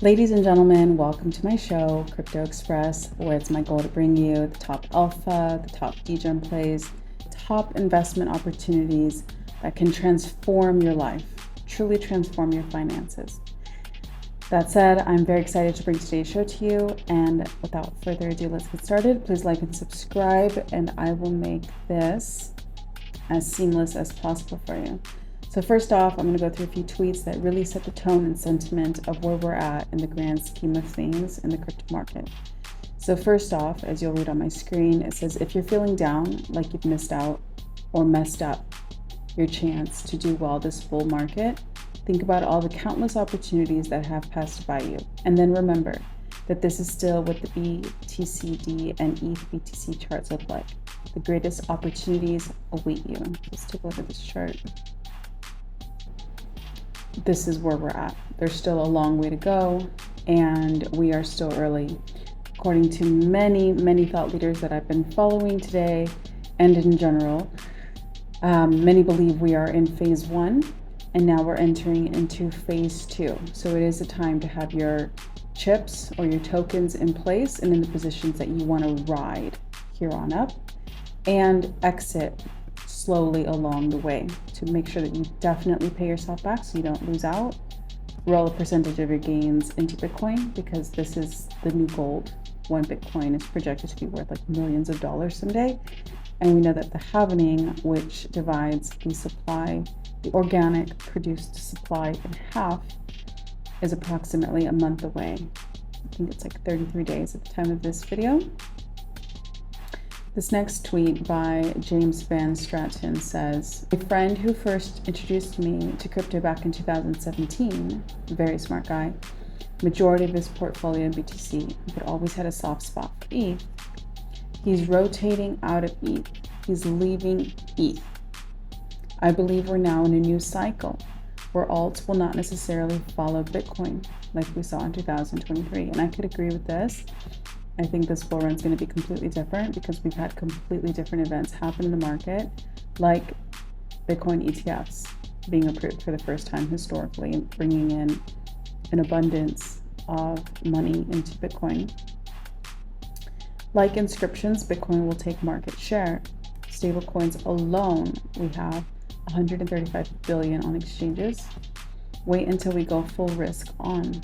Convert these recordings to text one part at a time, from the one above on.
Ladies and gentlemen, welcome to my show, Crypto Express, where it's my goal to bring you the top alpha, the top Degen plays, top investment opportunities that can transform your life, truly transform your finances. That said, I'm very excited to bring today's show to you, and without further ado, let's get started. Please like and subscribe, and I will make this as seamless as possible for you. So first off, I'm going to go through a few tweets that really set the tone and sentiment of where we're at in the grand scheme of things in the crypto market. So first off, as you'll read on my screen, it says, if you're feeling down, like you've missed out or messed up your chance to do well this bull market, think about all the countless opportunities that have passed by you. And then remember that this is still what the BTCD and ETH BTC charts look like. The greatest opportunities await you. Let's take a look at this chart. This is where we're at. There's still a long way to go, and we are still early. According to many thought leaders that I've been following today and in general, many believe we are in phase one, and now we're entering into phase two. So it is a time to have your chips or your tokens in place and in the positions that you want to ride here on up and exit slowly along the way to make sure that you definitely pay yourself back so you don't lose out. Roll a percentage of your gains into Bitcoin, because this is the new gold. One Bitcoin is projected to be worth like millions of dollars someday. And we know that the halving, which divides the supply, the organic produced supply in half, is approximately a month away. I think it's like 33 days at the time of this video. This next tweet by James Van Stratton says, a friend who first introduced me to crypto back in 2017, very smart guy, majority of his portfolio in BTC, but always had a soft spot for ETH. He's rotating out of ETH. He's leaving ETH. I believe we're now in a new cycle where alts will not necessarily follow Bitcoin like we saw in 2023. And I could agree with this. I think this bull run is going to be completely different because we've had completely different events happen in the market, like Bitcoin ETFs being approved for the first time historically and bringing in an abundance of money into Bitcoin. Like inscriptions, Bitcoin will take market share. Stablecoins alone, we have 135 billion on exchanges. Wait until we go full risk on.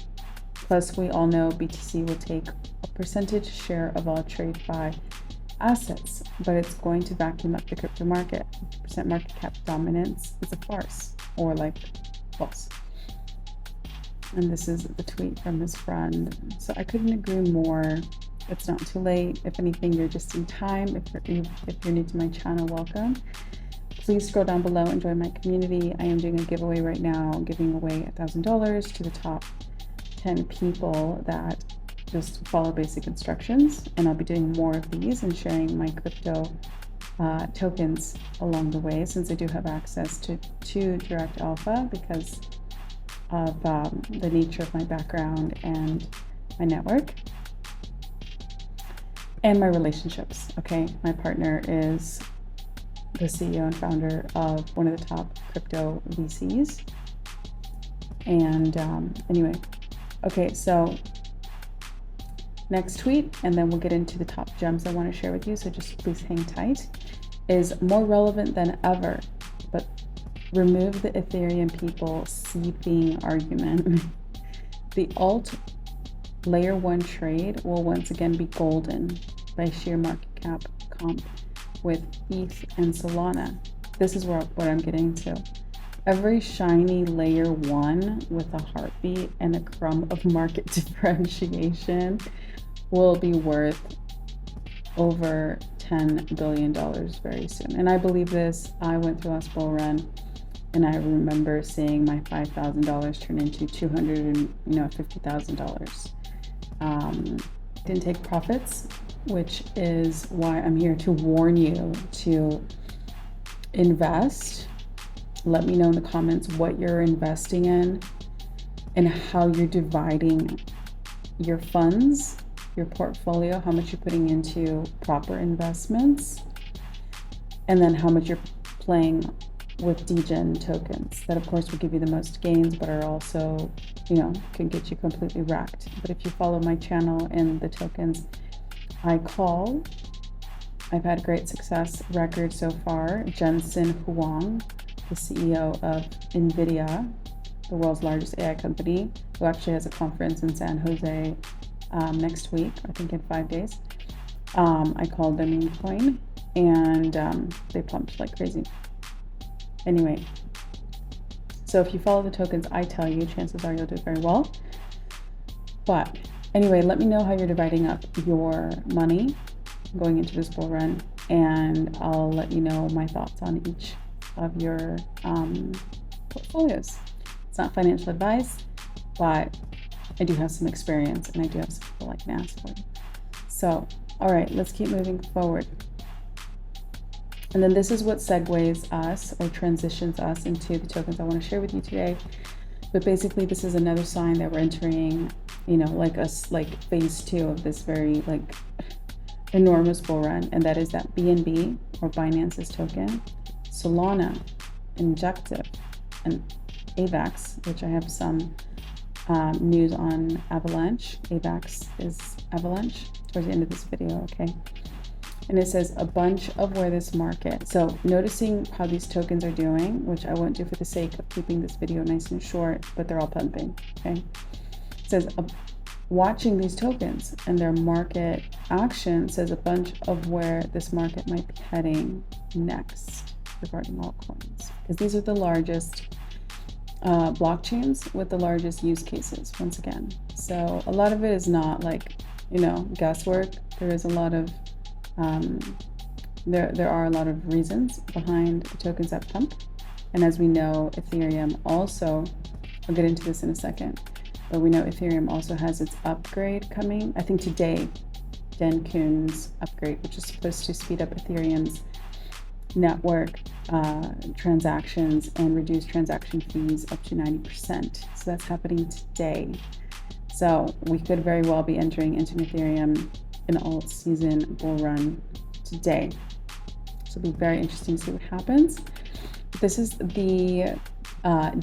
Plus, we all know BTC will take a percentage share of all TradeFi assets, but it's going to vacuum up the crypto market. 50% market cap dominance is a farce, or like false. And this is the tweet from his friend. So I couldn't agree more. It's not too late. If anything, you're just in time. If you're new to my channel, welcome. Please scroll down below and join my community. I am doing a giveaway right now, giving away $1,000 to the top 10 people that just follow basic instructions, and I'll be doing more of these and sharing my crypto tokens along the way, since I do have access to direct alpha because of the nature of my background and my network and my relationships. Okay, my partner is the CEO and founder of one of the top crypto VCs, and anyway. Okay, so next tweet, and then we'll get into the top gems I want to share with you, so just please hang tight, is more relevant than ever, but remove the Ethereum people seething argument. The alt layer one trade will once again be golden by sheer market cap comp with ETH and Solana. This is what I'm getting to. Every shiny layer one with a heartbeat and a crumb of market differentiation will be worth over $10 billion very soon. And I believe this. I went through last bull run, and I remember seeing my $5,000 turn into $250,000. Didn't take profits, which is why I'm here to warn you to invest. Let me know in the comments what you're investing in and how you're dividing your funds, your portfolio, how much you're putting into proper investments, and then how much you're playing with Degen tokens that of course will give you the most gains, but are also, can get you completely wrecked. But if you follow my channel and the tokens I call, I've had great success record so far. Jensen Huang, the CEO of Nvidia, the world's largest AI company, who actually has a conference in San Jose next week, I think in 5 days. I called their meme coin, and they pumped like crazy. Anyway, so if you follow the tokens I tell you, chances are you'll do very well. But anyway, let me know how you're dividing up your money going into this bull run, and I'll let you know my thoughts on each of your portfolios. It's not financial advice, but I do have some experience, and I do have some people like me ask for it. So, all right, let's keep moving forward. And then this is what segues us or transitions us into the tokens I want to share with you today. But basically, this is another sign that we're entering, like phase 2 of this very enormous bull run, and that is that BNB or Binance's token, Solana, Injective, and AVAX, which I have some news on Avalanche. AVAX is Avalanche towards the end of this video, okay? And it says a bunch of where this market. So noticing how these tokens are doing, which I won't do for the sake of keeping this video nice and short, but they're all pumping, okay? It says watching these tokens and their market action says a bunch of where this market might be heading next regarding altcoins, because these are the largest blockchains with the largest use cases once again. So a lot of it is not guesswork. There is a lot of there are a lot of reasons behind the tokens that pump, and as we know, Ethereum also, I'll get into this in a second, but we know Ethereum also has its upgrade coming, I think today, Degen's upgrade, which is supposed to speed up Ethereum's network transactions and reduce transaction fees up to 90%. So that's happening today. So we could very well be entering into an Ethereum in alt season bull run today. So it'll be very interesting to see what happens. This is the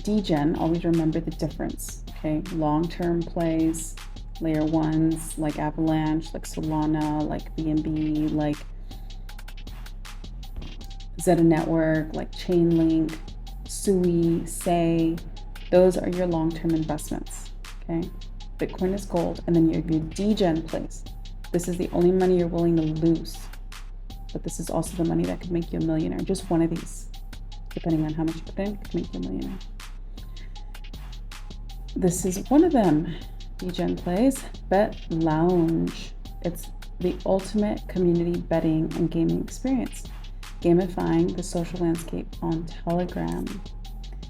Degen. Always remember the difference, okay? Long-term plays, layer ones like Avalanche, like Solana, like BNB, like Zeta Network, like Chainlink, Sui, Say. Those are your long-term investments, okay? Bitcoin is gold, and then your Degen plays. This is the only money you're willing to lose, but this is also the money that could make you a millionaire. Just one of these, depending on how much you put in, could make you a millionaire. This is one of them. Degen plays Bet Lounge. It's the ultimate community betting and gaming experience, gamifying the social landscape on Telegram.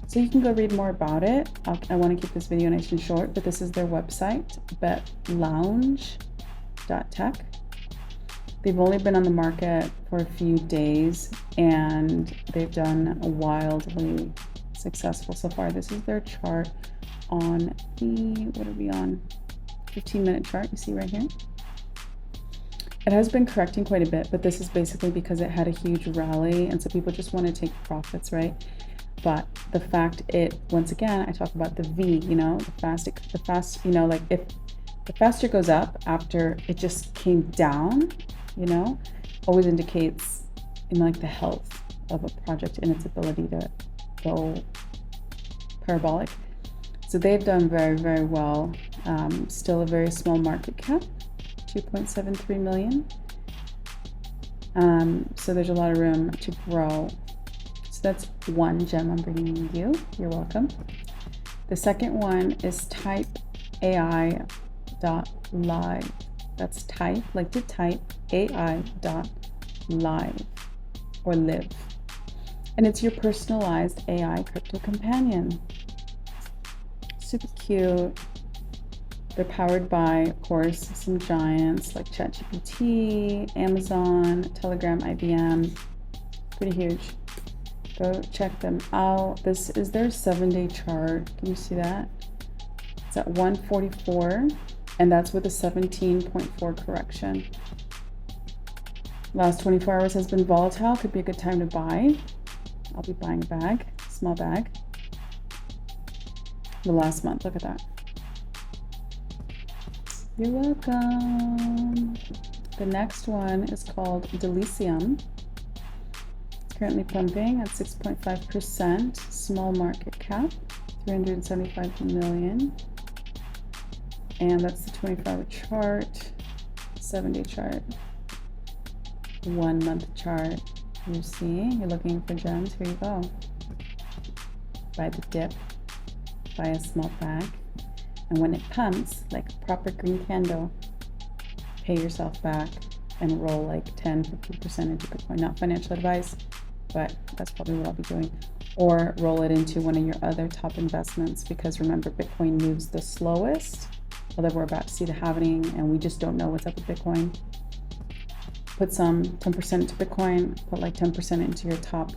So you can go read more about it. I want to keep this video nice and short, but this is their website, betlounge.tech. They've only been on the market for a few days, and they've done wildly successful so far. This is their chart on the, what are we on? 15-minute chart, you see right here. It has been correcting quite a bit, but this is basically because it had a huge rally, and so people just want to take profits, right? But the fact once again, I talk about the V, the fast, like if the faster it goes up after it just came down, always indicates like the health of a project and its ability to go parabolic. So they've done very, very well. Still a very small market cap, 2.73 million. So there's a lot of room to grow. So that's one gem I'm bringing you. You're welcome. The second one is Type AI.live. That's type, like to type, AI.live or live. And it's your personalized AI crypto companion. Super cute. They're powered by, of course, some giants like ChatGPT, Amazon, Telegram, IBM. Pretty huge. Go check them out. This is their 7-day chart. Can you see that? It's at 144, and that's with a 17.4 correction. Last 24 hours has been volatile. Could be a good time to buy. I'll be buying a bag, small bag. The last month, look at that. You're welcome. The next one is called Delicium. It's currently pumping at 6.5%, small market cap, 375 million. And that's the 24-hour chart, 7-day chart, 1 month chart. You see, you're looking for gems, here you go. Buy the dip, buy a small bag. And when it pumps, like a proper green candle, pay yourself back and roll like 10-15% into Bitcoin. Not financial advice, but that's probably what I'll be doing. Or roll it into one of your other top investments, because remember, Bitcoin moves the slowest. Although we're about to see the halving and we just don't know what's up with Bitcoin. Put some 10% into Bitcoin, put like 10% into your top,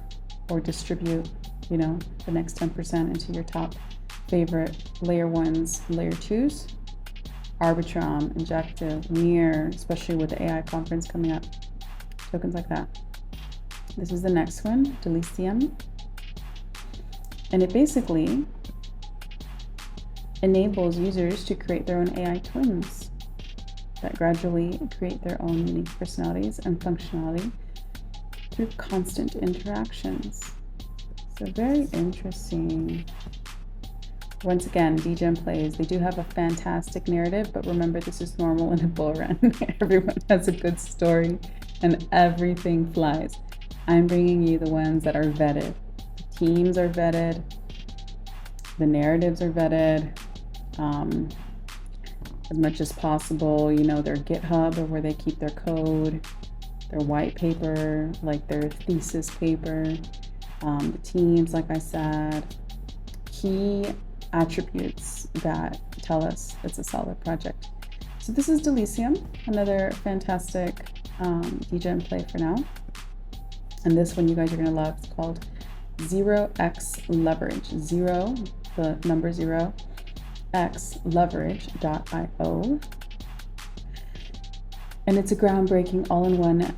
or distribute, you know, the next 10% into your top favorite layer 1s, layer 2s, Arbitrum, Injective, Near, especially with the AI conference coming up, tokens like that. This is the next one, Delicium. And it basically enables users to create their own AI twins that gradually create their own unique personalities and functionality through constant interactions. So very interesting. Once again, Degen plays. They do have a fantastic narrative, but remember, this is normal in a bull run. Everyone has a good story and everything flies. I'm bringing you the ones that are vetted. The teams are vetted. The narratives are vetted. As much as possible, you know, their GitHub, or where they keep their code, their white paper, like their thesis paper, the teams, like I said, key attributes that tell us it's a solid project. So this is Delicium, another fantastic Degen play for now. And this one you guys are gonna love. It's called 0x Leverage. 0, the number 0, X leverage.io. And it's a groundbreaking all-in-one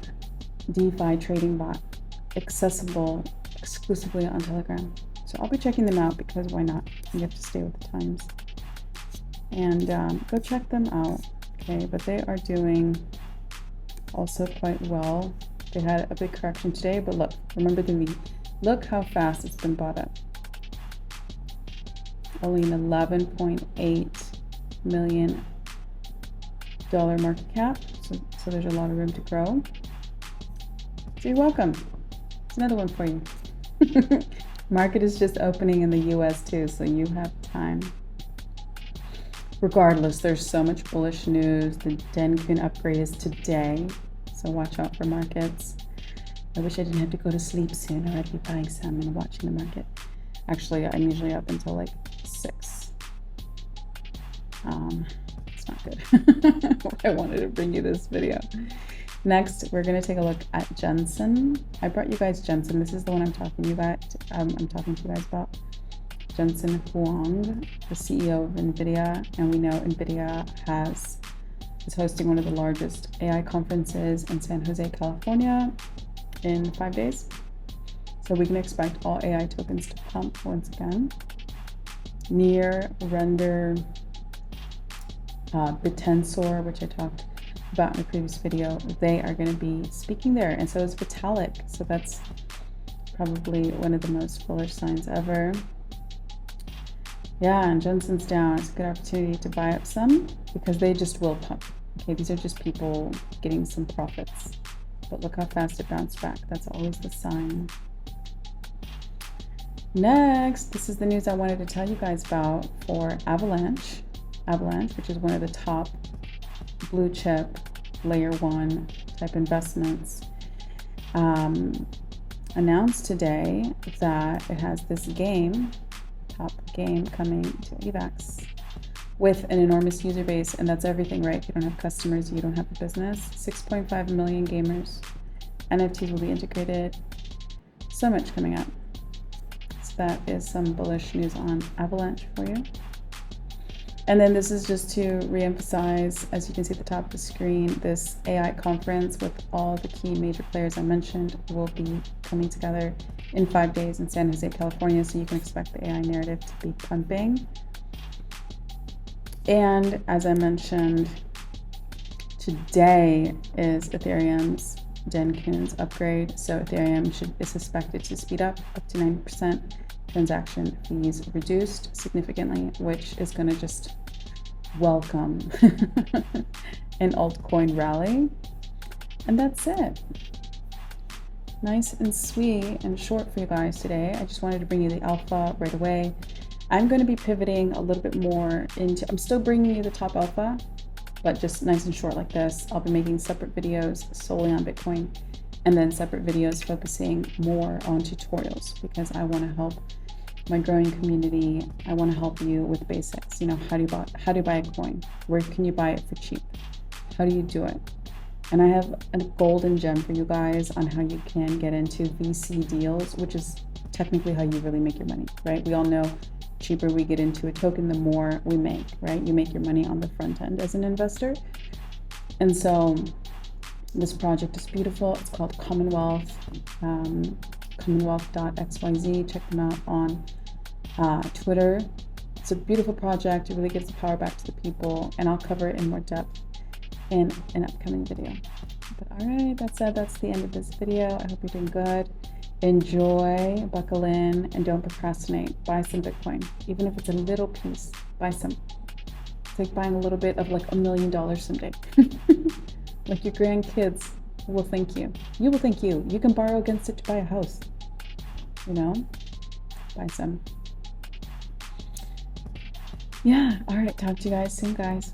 DeFi trading bot, accessible exclusively on Telegram. So I'll be checking them out, because why not? You have to stay with the times. And go check them out, okay? But they are doing also quite well. They had a big correction today, but look, remember the V. Look how fast it's been bought up. Only an $11.8 million market cap, so there's a lot of room to grow. So you're welcome. It's another one for you. Market is just opening in the US too, so you have time. Regardless, there's so much bullish news. The Degen upgrade is today, so watch out for markets. I wish I didn't have to go to sleep soon, or I'd be buying some and watching the market. Actually, I'm usually up until like 6. It's not good. I wanted to bring you this video. Next, we're going to take a look at Jensen. I brought you guys Jensen. This is the one I'm talking to you guys about. Jensen Huang, the CEO of Nvidia, and we know Nvidia is hosting one of the largest AI conferences in San Jose, California, in 5 days. So we can expect all AI tokens to pump once again. Near, Render, Bitensor, which I talked about in a previous video, they are going to be speaking there, and so is Vitalik. So that's probably one of the most bullish signs ever. Yeah, and Jensen's down. It's a good opportunity to buy up some, because they just will pump. Okay, these are just people getting some profits. But look how fast it bounced back. That's always the sign. Next, this is the news I wanted to tell you guys about for Avalanche. Avalanche, which is one of the top blue chip layer 1 type investments, announced today that it has this top game coming to AVAX with an enormous user base, and that's everything, right? If you don't have customers, you don't have a business. 6.5 million gamers. NFTs will be integrated. So much coming up. So that is some bullish news on Avalanche for you. And then this is just to reemphasize, as you can see at the top of the screen, this AI conference with all the key major players I mentioned will be coming together in 5 days in San Jose, California. So you can expect the AI narrative to be pumping. And as I mentioned, today is Ethereum's Degen upgrade. So Ethereum is suspected to speed up to 90%. Transaction fees reduced significantly, which is going to just welcome an altcoin rally. And that's it. Nice and sweet and short for you guys today. I just wanted to bring you the alpha right away. I'm going to be pivoting a little bit more into, I'm still bringing you the top alpha, but just nice and short like this. I'll be making separate videos solely on Bitcoin, and then separate videos focusing more on tutorials, because I want to help my growing community. I want to help you with basics. You know, how do you buy a coin? Where can you buy it for cheap? How do you do it? And I have a golden gem for you guys on how you can get into VC deals, which is technically how you really make your money, right? We all know cheaper we get into a token, the more we make, right? You make your money on the front end as an investor. And so this project is beautiful. It's called Commonwealth, commonwealth.xyz. Check them out on Twitter. It's a beautiful project. It really gives the power back to the people, and I'll cover it in more depth in an upcoming video. But all right, that said, that's the end of this video. I hope you're doing good. Enjoy, buckle in, and don't procrastinate. Buy some Bitcoin. Even if it's a little piece, buy some. It's like buying a little bit of like $1 million someday. Like your grandkids will thank you. You will thank you. You can borrow against it to buy a house. You know? Buy some. Yeah, all right. Talk to you guys soon, guys.